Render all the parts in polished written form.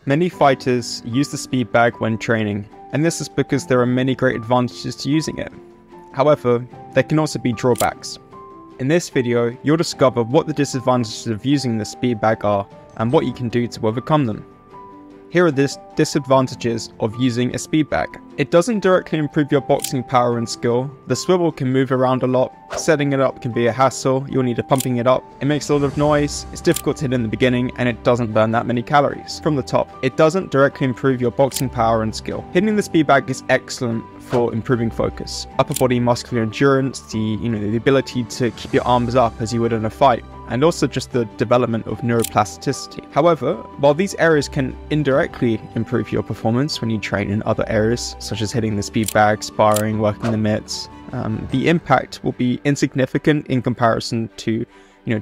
Many fighters use the speed bag when training, and this is because there are many great advantages to using it. However, there can also be drawbacks. In this video, you'll discover what the disadvantages of using the speed bag are and what you can do to overcome them. Here are the disadvantages of using a speed bag. It doesn't directly improve your boxing power and skill. The swivel can move around a lot. Setting it up can be a hassle. You'll need to pumping it up. It makes a lot of noise. It's difficult to hit in the beginning, and it doesn't burn that many calories. From the top, it doesn't directly improve your boxing power and skill. Hitting the speed bag is excellent for improving focus, upper body muscular endurance, the ability to keep your arms up as you would in a fight, and also just the development of neuroplasticity. However, while these areas can indirectly improve your performance when you train in other areas, such as hitting the speed bag, sparring, working the mitts, the impact will be insignificant in comparison to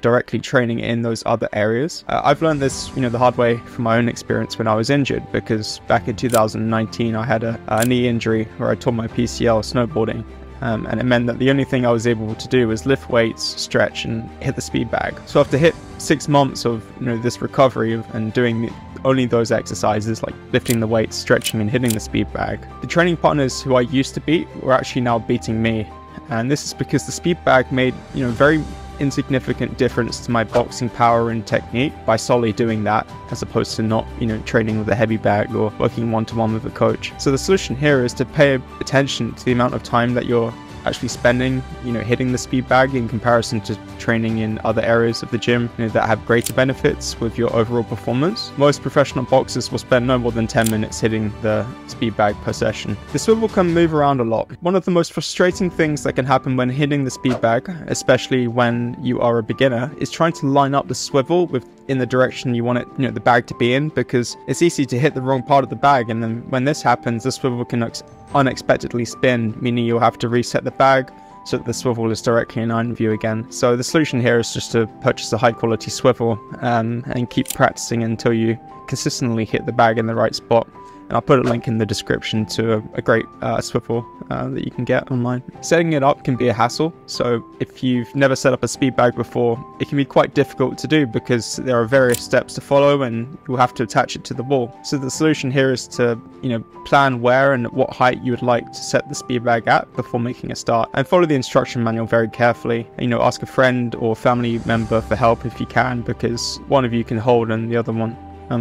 directly training in those other areas. I've learned this the hard way from my own experience when I was injured, because back in 2019 I had a knee injury where I tore my PCL snowboarding. And it meant that the only thing I was able to do was lift weights, stretch, and hit the speed bag. So after 6 months of this recovery and doing only those exercises like lifting the weights, stretching, and hitting the speed bag, the training partners who I used to beat were actually now beating me. And this is because the speed bag made very insignificant difference to my boxing power and technique by solely doing that, as opposed to not training with a heavy bag or working one-to-one with a coach. So the solution here is to pay attention to the amount of time that you're actually spending hitting the speed bag in comparison to training in other areas of the gym that have greater benefits with your overall performance. Most professional boxers will spend no more than 10 minutes hitting the speed bag per session. The swivel can move around a lot. One of the most frustrating things that can happen when hitting the speed bag, especially when you are a beginner, is trying to line up the swivel in the direction you want it, the bag to be in, because it's easy to hit the wrong part of the bag, and then when this happens, the swivel can unexpectedly spin, meaning you'll have to reset the bag so that the swivel is directly in line with you again. So the solution here is just to purchase a high quality swivel and keep practicing until you consistently hit the bag in the right spot. And I'll put a link in the description to a great swivel that you can get online. Setting it up can be a hassle, so if you've never set up a speed bag before, it can be quite difficult to do because there are various steps to follow and you'll have to attach it to the wall. So the solution here is to plan where and at what height you would like to set the speed bag at before making a start, and follow the instruction manual very carefully. Ask a friend or family member for help if you can, because one of you can hold and the other one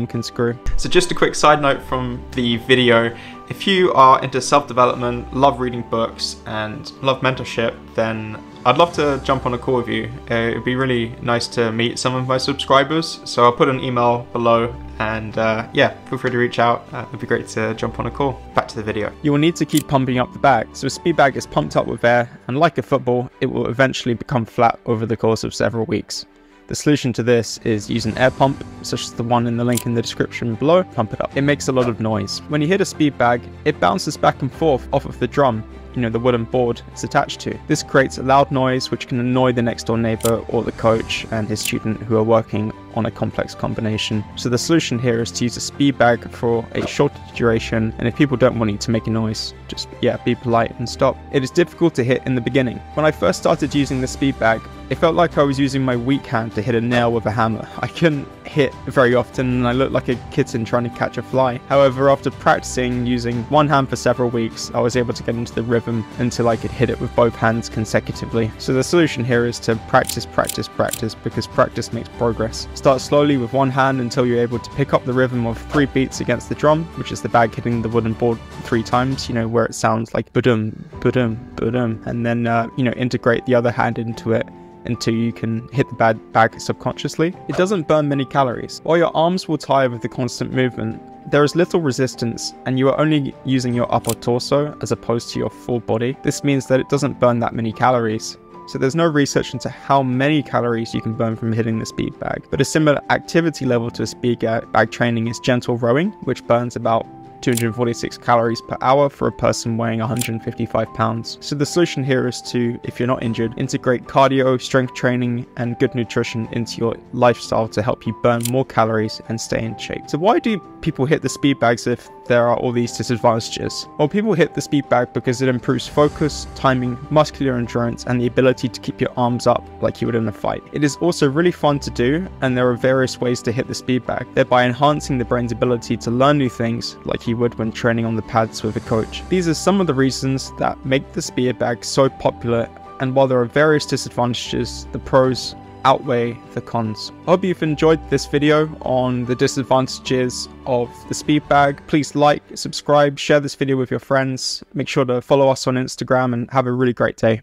can screw. So just a quick side note from the video: if you are into self-development, love reading books, and love mentorship, then I'd love to jump on a call with you. It'd be really nice to meet some of my subscribers, so I'll put an email below, and yeah, feel free to reach out. It'd be great to jump on a call. Back to the video. You will need to keep pumping up the bag. So a speed bag is pumped up with air, and like a football, it will eventually become flat over the course of several weeks. The solution to this is use an air pump, such as the one in the link in the description below. Pump it up. It makes a lot of noise. When you hit a speed bag, it bounces back and forth off of the drum, the wooden board it's attached to. This creates a loud noise which can annoy the next door neighbor or the coach and his student who are working on a complex combination. So the solution here is to use a speed bag for a shorter duration, and if people don't want you to make a noise, just be polite and stop. It is difficult to hit in the beginning. When I first started using the speed bag, it felt like I was using my weak hand to hit a nail with a hammer. I couldn't hit very often and I looked like a kitten trying to catch a fly. However, after practicing using one hand for several weeks, I was able to get into the rhythm until I could hit it with both hands consecutively. So the solution here is to practice, because practice makes progress. Start slowly with one hand until you're able to pick up the rhythm of 3 beats against the drum, which is the bag hitting the wooden board 3 times, where it sounds like ba-dum, ba-dum, ba-dum, and then integrate the other hand into it until you can hit the bag subconsciously. It doesn't burn many calories. While your arms will tire with the constant movement, there is little resistance, and you are only using your upper torso as opposed to your full body. This means that it doesn't burn that many calories. So there's no research into how many calories you can burn from hitting the speed bag, but a similar activity level to a speed bag training is gentle rowing, which burns about 246 calories per hour for a person weighing 155 pounds. So the solution here is to, if you're not injured, integrate cardio, strength training, and good nutrition into your lifestyle to help you burn more calories and stay in shape. So why do people hit the speed bags if there are all these disadvantages? Well, people hit the speed bag because it improves focus, timing, muscular endurance, and the ability to keep your arms up like you would in a fight. It is also really fun to do, and there are various ways to hit the speed bag, thereby enhancing the brain's ability to learn new things like you would when training on the pads with a coach. These are some of the reasons that make the speed bag so popular, and while there are various disadvantages, the pros outweigh the cons. I hope you've enjoyed this video on the disadvantages of the speed bag. Please like, subscribe, share this video with your friends. Make sure to follow us on Instagram and have a really great day.